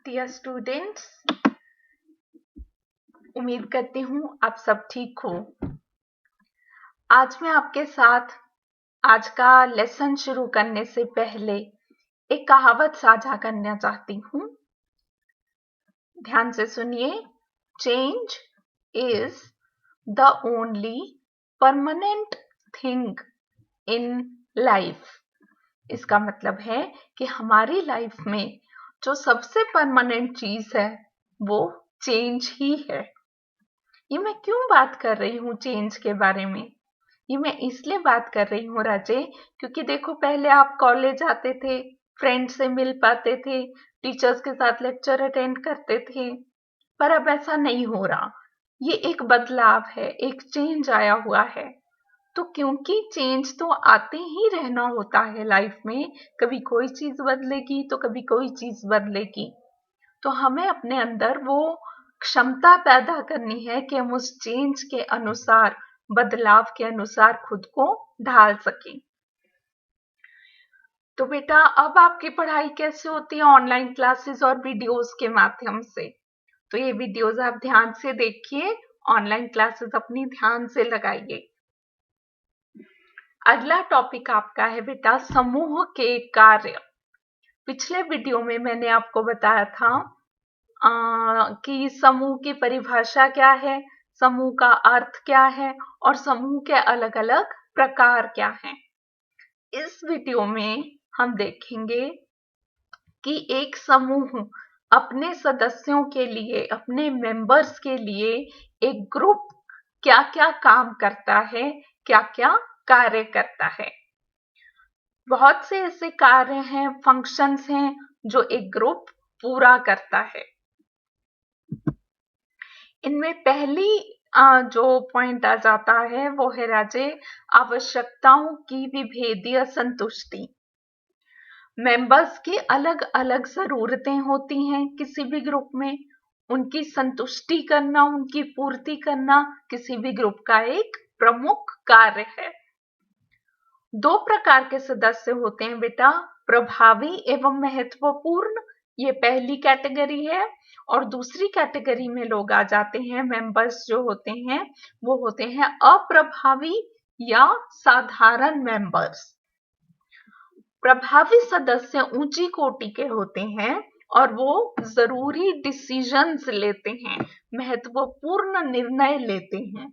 Dear students, उम्मीद करती हूँ आप सब ठीक हो। आज मैं आपके साथ आज का लेसन शुरू करने से पहले एक कहावत साझा करना चाहती हूँ। ध्यान से सुनिए। Change is the only permanent thing in life. इसका मतलब है कि हमारी लाइफ में जो सबसे परमानेंट चीज है वो चेंज ही है। ये मैं क्यों बात कर रही हूँ चेंज के बारे में? ये मैं इसलिए बात कर रही हूँ राजे, क्योंकि देखो पहले आप कॉलेज आते थे, फ्रेंड से मिल पाते थे, टीचर्स के साथ लेक्चर अटेंड करते थे, पर अब ऐसा नहीं हो रहा। ये एक बदलाव है, एक चेंज आया हुआ है। तो क्योंकि चेंज तो आते ही रहना होता है लाइफ में, कभी कोई चीज बदलेगी तो कभी कोई चीज बदलेगी, तो हमें अपने अंदर वो क्षमता पैदा करनी है कि हम उस चेंज के अनुसार, बदलाव के अनुसार खुद को ढाल सकें। तो बेटा, अब आपकी पढ़ाई कैसे होती है? ऑनलाइन क्लासेस और वीडियोस के माध्यम से। तो ये वीडियोस आप ध्यान से देखिए, ऑनलाइन क्लासेस अपनी ध्यान से लगाइए। अगला टॉपिक आपका है बेटा समूह के कार्य। पिछले वीडियो में मैंने आपको बताया था कि समूह की परिभाषा क्या है, समूह का अर्थ क्या है और समूह के अलग अलग प्रकार क्या हैं। इस वीडियो में हम देखेंगे कि एक समूह अपने सदस्यों के लिए, अपने मेंबर्स के लिए एक ग्रुप क्या क्या काम करता है, क्या क्या कार्य करता है। बहुत से ऐसे कार्य हैं, फंक्शंस हैं जो एक ग्रुप पूरा करता है। इनमें पहली जो पॉइंट आ जाता है वो है राजे आवश्यकताओं की विभेदीय संतुष्टि। मेंबर्स की अलग अलग जरूरतें होती हैं किसी भी ग्रुप में, उनकी संतुष्टि करना, उनकी पूर्ति करना किसी भी ग्रुप का एक प्रमुख कार्य है। दो प्रकार के सदस्य होते हैं बेटा, प्रभावी एवं महत्वपूर्ण, ये पहली कैटेगरी है। और दूसरी कैटेगरी में लोग आ जाते हैं, मेंबर्स जो होते हैं वो होते हैं अप्रभावी या साधारण मेंबर्स। प्रभावी सदस्य ऊंची कोटि के होते हैं और वो जरूरी डिसीजंस लेते हैं, महत्वपूर्ण निर्णय लेते हैं।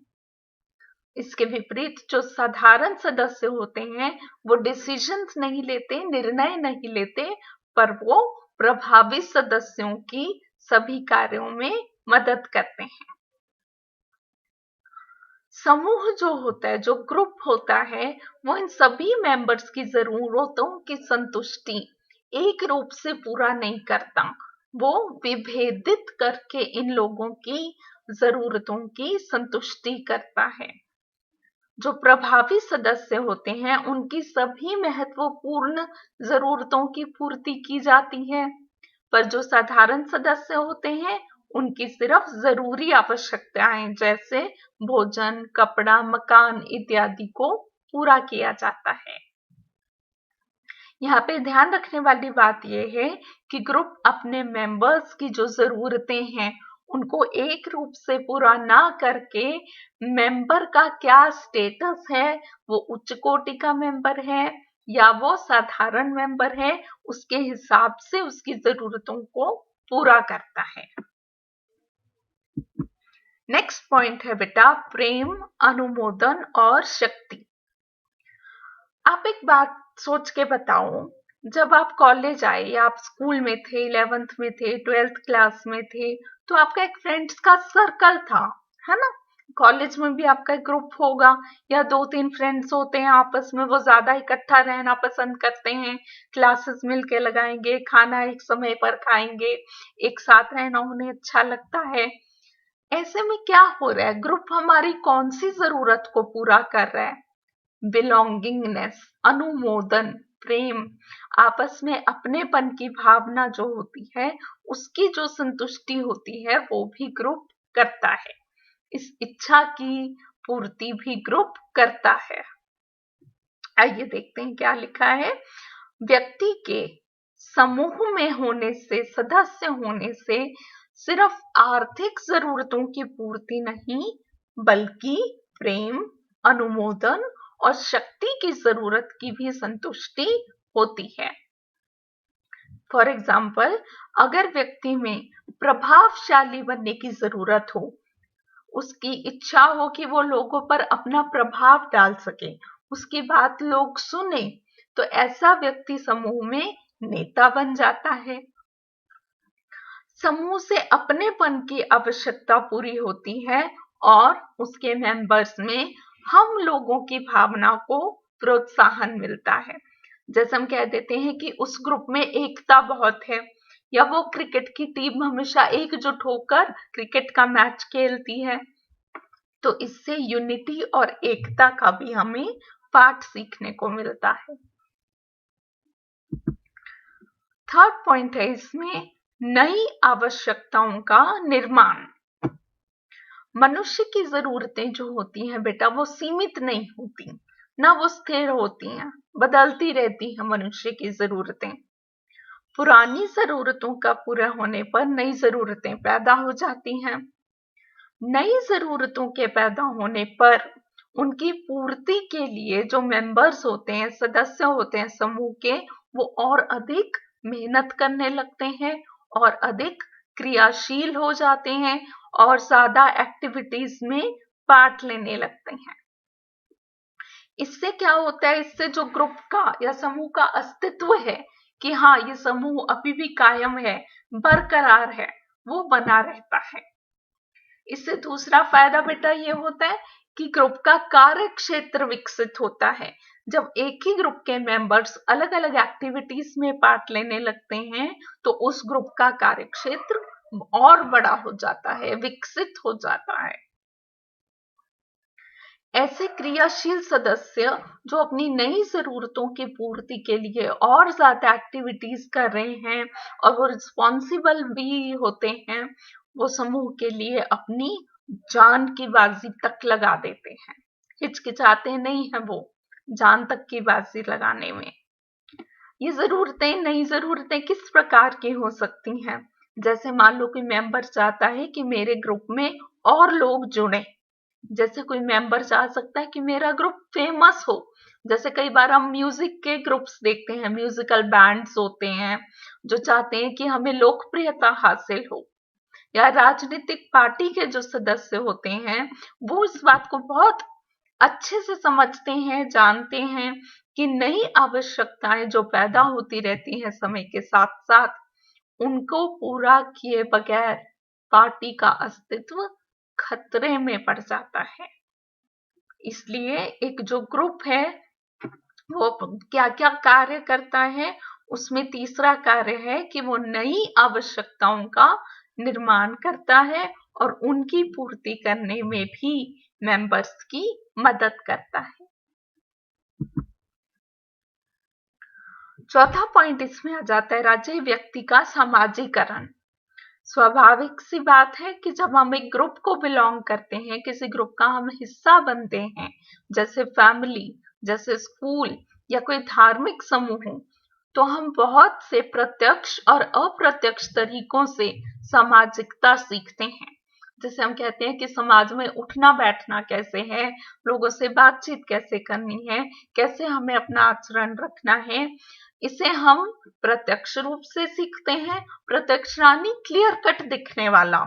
इसके विपरीत जो साधारण सदस्य होते हैं वो डिसीजंस नहीं लेते, निर्णय नहीं लेते, पर वो प्रभावी सदस्यों की सभी कार्यों में मदद करते हैं। समूह जो होता है, जो ग्रुप होता है, वो इन सभी मेंबर्स की जरूरतों की संतुष्टि एक रूप से पूरा नहीं करता, वो विभेदित करके इन लोगों की जरूरतों की संतुष्टि करता है। जो प्रभावी सदस्य होते हैं उनकी सभी महत्वपूर्ण जरूरतों की पूर्ति की जाती है, पर जो साधारण सदस्य होते हैं उनकी सिर्फ जरूरी आवश्यकताएं जैसे भोजन, कपड़ा, मकान इत्यादि को पूरा किया जाता है। यहाँ पे ध्यान रखने वाली बात यह है कि ग्रुप अपने मेंबर्स की जो जरूरतें हैं उनको एक रूप से पूरा ना करके, मेंबर का क्या स्टेटस है, वो उच्च कोटि का मेंबर है या वो साधारण मेंबर है, उसके हिसाब से उसकी जरूरतों को पूरा करता है। नेक्स्ट पॉइंट है बेटा प्रेम, अनुमोदन और शक्ति। आप एक बात सोच के बताओ, जब आप कॉलेज आए या आप स्कूल में थे, 11th में थे, 12th क्लास में थे, तो आपका एक फ्रेंड्स का सर्कल था, है ना? कॉलेज में भी आपका एक ग्रुप होगा या 2-3 फ्रेंड्स होते हैं आपस में, वो ज्यादा इकट्ठा रहना पसंद करते हैं, क्लासेस मिलके लगाएंगे, खाना एक समय पर खाएंगे, एक साथ रहना उन्हें अच्छा लगता है। ऐसे में क्या हो रहा है, ग्रुप हमारी कौन सी जरूरत को पूरा कर रहा है? बिलोंगिंगनेस, अनुमोदन, प्रेम, आपस में अपनेपन की भावना जो होती है उसकी जो संतुष्टि होती है वो भी ग्रुप करता है। इस इच्छा की पूर्ति भी ग्रुप करता है। आइए देखते हैं क्या लिखा है। व्यक्ति के समूह में होने से, सदस्य होने से सिर्फ आर्थिक जरूरतों की पूर्ति नहीं, बल्कि प्रेम, अनुमोदन और शक्ति की जरूरत की भी संतुष्टि होती है। फॉर एग्जाम्पल, अगर व्यक्ति में प्रभावशाली बनने की जरूरत हो, उसकी इच्छा हो कि वो लोगों पर अपना प्रभाव डाल सके, उसकी बात लोग सुने, तो ऐसा व्यक्ति समूह में नेता बन जाता है। समूह से अपनेपन की आवश्यकता पूरी होती है और उसके मेंबर्स में हम लोगों की भावना को प्रोत्साहन मिलता है। जैसे हम कह देते हैं कि उस ग्रुप में एकता बहुत है, या वो क्रिकेट की टीम हमेशा एकजुट होकर क्रिकेट का मैच खेलती है, तो इससे यूनिटी और एकता का भी हमें पाठ सीखने को मिलता है। थर्ड पॉइंट है इसमें नई आवश्यकताओं का निर्माण। मनुष्य की जरूरतें जो होती हैं बेटा, वो सीमित नहीं होती, ना वो स्थिर होती हैं, बदलती रहती है मनुष्य की जरूरतें। पुरानी जरूरतों का पूरा होने पर नई जरूरतें पैदा हो जाती हैं। नई जरूरतों के पैदा होने पर उनकी पूर्ति के लिए जो मेंबर्स होते हैं, सदस्य होते हैं समूह के, वो और अधिक मेहनत करने लगते हैं और अधिक क्रियाशील हो जाते हैं और ज्यादा एक्टिविटीज में पार्ट लेने लगते हैं। इससे क्या होता है, इससे जो ग्रुप का या समूह का अस्तित्व है कि हाँ ये समूह अभी भी कायम है, बरकरार है, वो बना रहता है। इससे दूसरा फायदा बेटा ये होता है कि ग्रुप का कार्य क्षेत्र विकसित होता है। जब एक ही ग्रुप के मेंबर्स अलग अलग एक्टिविटीज में पार्ट लेने लगते हैं, तो उस ग्रुप का कार्य क्षेत्र और बड़ा हो जाता है, विकसित हो जाता है। ऐसे क्रियाशील सदस्य जो अपनी नई जरूरतों की पूर्ति के लिए और ज्यादा एक्टिविटीज कर रहे हैं और वो रिस्पॉन्सिबल भी होते हैं, वो समूह के लिए अपनी जान की बाजी तक लगा देते हैं, हिचकिचाते नहीं है वो जान तक की बाजी लगाने में। ये जरूरतें, नई जरूरतें किस प्रकार की हो सकती हैं? जैसे मान लो कोई मेंबर चाहता है कि मेरे ग्रुप में और लोग जुड़े, जैसे कोई मेंबर चाह सकता है कि मेरा ग्रुप फेमस हो। जैसे कई बार हम म्यूजिक के ग्रुप्स देखते हैं, म्यूजिकल बैंड्स होते हैं जो चाहते हैं कि हमें लोकप्रियता हासिल हो, या राजनीतिक पार्टी के जो सदस्य होते हैं वो इस बात को बहुत अच्छे से समझते हैं, जानते हैं कि नई आवश्यकताएं जो पैदा होती रहती हैं समय के साथ साथ, उनको पूरा किए बगैर पार्टी का अस्तित्व खतरे में पड़ जाता है। इसलिए एक जो ग्रुप है वो क्या क्या कार्य करता है, उसमें तीसरा कार्य है कि वो नई आवश्यकताओं का निर्माण करता है और उनकी पूर्ति करने में भी मेंबर्स की मदद करता है। चौथा पॉइंट इसमें आ जाता है राजे, व्यक्ति का सामाजिकरण। स्वाभाविक सी बात है कि जब हम एक ग्रुप को बिलोंग करते हैं, किसी ग्रुप का हम हिस्सा बनते हैं, जैसे फैमिली, जैसे स्कूल या कोई धार्मिक समूह, तो हम बहुत से प्रत्यक्ष और अप्रत्यक्ष तरीकों से सामाजिकता सीखते हैं। जैसे हम कहते हैं कि समाज में उठना बैठना कैसे है, लोगों से बातचीत कैसे करनी है, कैसे हमें अपना आचरण रखना है, इसे हम प्रत्यक्ष रूप से सीखते हैं। प्रत्यक्ष यानी क्लियर कट दिखने वाला,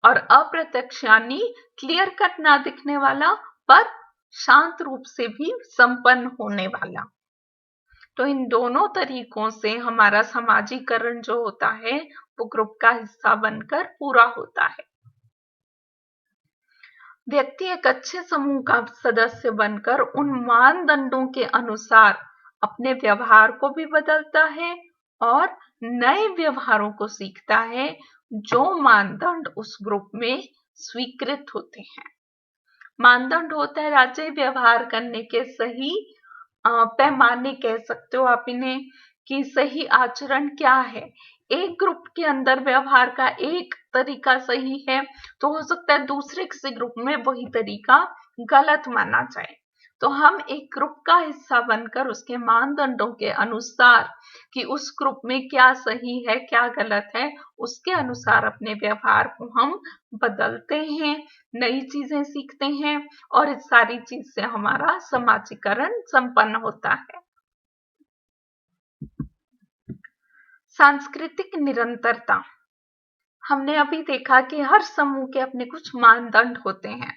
और अप्रत्यक्ष यानी क्लियर कट ना दिखने वाला पर शांत रूप से भी संपन्न होने वाला। तो इन दोनों तरीकों से हमारा समाजीकरण जो होता है वो ग्रुप का हिस्सा बनकर पूरा होता है। व्यक्ति एक अच्छे समूह का सदस्य बनकर उन मानदंडों के अनुसार अपने व्यवहार को भी बदलता है और नए व्यवहारों को सीखता है जो मानदंड उस ग्रुप में स्वीकृत होते हैं। मानदंड होता है राजे व्यवहार करने के सही पैमाने, कह सकते हो आप इन्हें, कि सही आचरण क्या है। एक ग्रुप के अंदर व्यवहार का एक तरीका सही है, तो हो सकता है दूसरे किसी ग्रुप में वही तरीका गलत माना जाए। तो हम एक ग्रुप का हिस्सा बनकर उसके मानदंडों के अनुसार कि उस ग्रुप में क्या सही है क्या गलत है, उसके अनुसार अपने व्यवहार को हम बदलते हैं, नई चीजें सीखते हैं और इस सारी चीज से हमारा समाजीकरण संपन्न होता है। सांस्कृतिक निरंतरता। हमने अभी देखा कि हर समूह के अपने कुछ मानदंड होते हैं,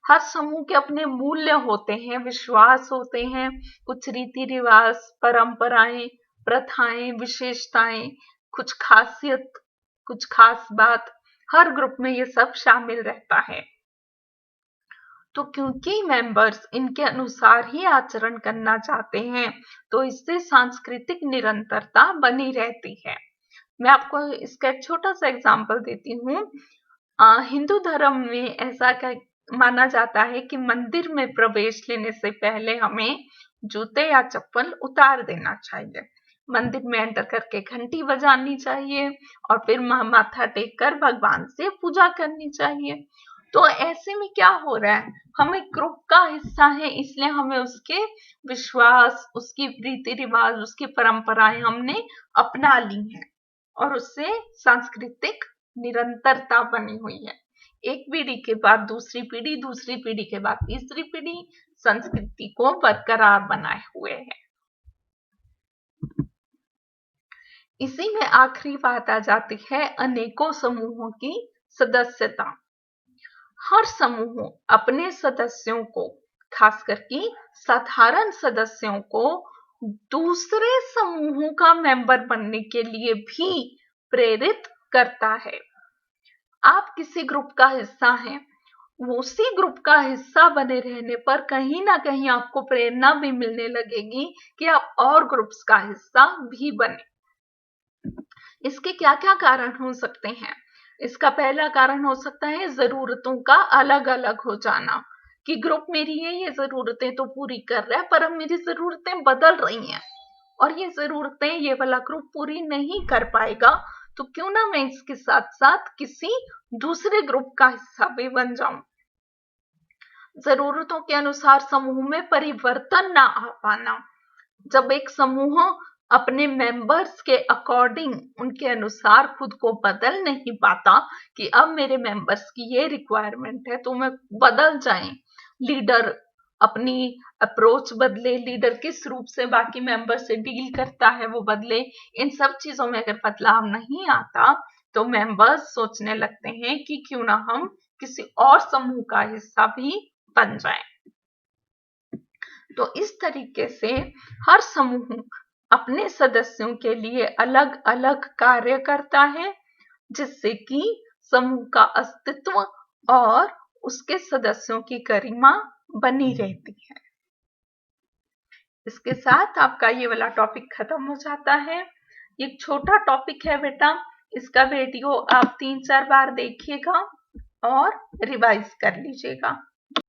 हर समूह के अपने मूल्य होते हैं, विश्वास होते हैं, कुछ रीति रिवाज, परंपराएं, प्रथाएं, विशेषताएं, कुछ खासियत, कुछ खास बात, हर ग्रुप में ये सब शामिल रहता है। तो क्योंकि मेंबर्स इनके अनुसार ही आचरण करना चाहते हैं, तो इससे सांस्कृतिक निरंतरता बनी रहती है। मैं आपको इसका एक छोटा सा एग्जाम्पल देती हूँ। हिंदू धर्म में ऐसा माना जाता है कि मंदिर में प्रवेश लेने से पहले हमें जूते या चप्पल उतार देना चाहिए, मंदिर में एंटर करके घंटी बजानी चाहिए और फिर माथा टेक कर भगवान से पूजा करनी चाहिए। तो ऐसे में क्या हो रहा है, हम एक ग्रुप का हिस्सा है, इसलिए हमें उसके विश्वास, उसकी रीति रिवाज, उसकी परंपराएं हमने अपना ली हैं और उससे सांस्कृतिक निरंतरता बनी हुई है। एक पीढ़ी के बाद दूसरी पीढ़ी, दूसरी पीढ़ी के बाद तीसरी पीढ़ी संस्कृति को बरकरार बनाए हुए है। इसी में आखिरी बात आ जाती है अनेकों समूहों की सदस्यता। हर समूह अपने सदस्यों को, खासकर कि साधारण सदस्यों को दूसरे समूहों का मेंबर बनने के लिए भी प्रेरित करता है। आप किसी ग्रुप का हिस्सा हैं, उसी ग्रुप का हिस्सा बने रहने पर कहीं ना कहीं आपको प्रेरणा भी मिलने लगेगी कि आप और ग्रुप्स का हिस्सा भी बने। इसके क्या क्या कारण हो सकते हैं? इसका पहला कारण हो सकता है जरूरतों का अलग अलग हो जाना, कि ग्रुप मेरी ये जरूरतें तो पूरी कर रहा है पर अब मेरी जरूरतें बदल रही हैं और ये जरूरतें ये वाला ग्रुप पूरी नहीं कर पाएगा, तो क्यों ना मैं इसके साथ साथ किसी दूसरे ग्रुप का हिस्सा भी बन जाऊं। जरूरतों के अनुसार समूह में परिवर्तन ना आ पाना। जब एक समूह अपने मेंबर्स के अकॉर्डिंग, उनके अनुसार खुद को बदल नहीं पाता कि अब मेरे मेंबर्स की ये रिक्वायरमेंट है तो मैं बदल जाएं, लीडर अपनी अप्रोच बदले, लीडर किस रूप से बाकी मेंबर से डील करता है वो बदले, इन सब चीजों में अगर बदलाव नहीं आता तो मेंबर्स सोचने लगते हैं कि क्यों ना हम किसी और समूह का हिस्सा भी बन जाएं। तो इस तरीके से हर समूह अपने सदस्यों के लिए अलग अलग कार्य करता है, जिससे कि समूह का अस्तित्व और उसके सदस्यों की गरिमा बनी रहती है। इसके साथ आपका ये वाला टॉपिक खत्म हो जाता है। ये छोटा टॉपिक है बेटा, इसका वीडियो आप 3-4 बार देखिएगा और रिवाइज कर लीजिएगा।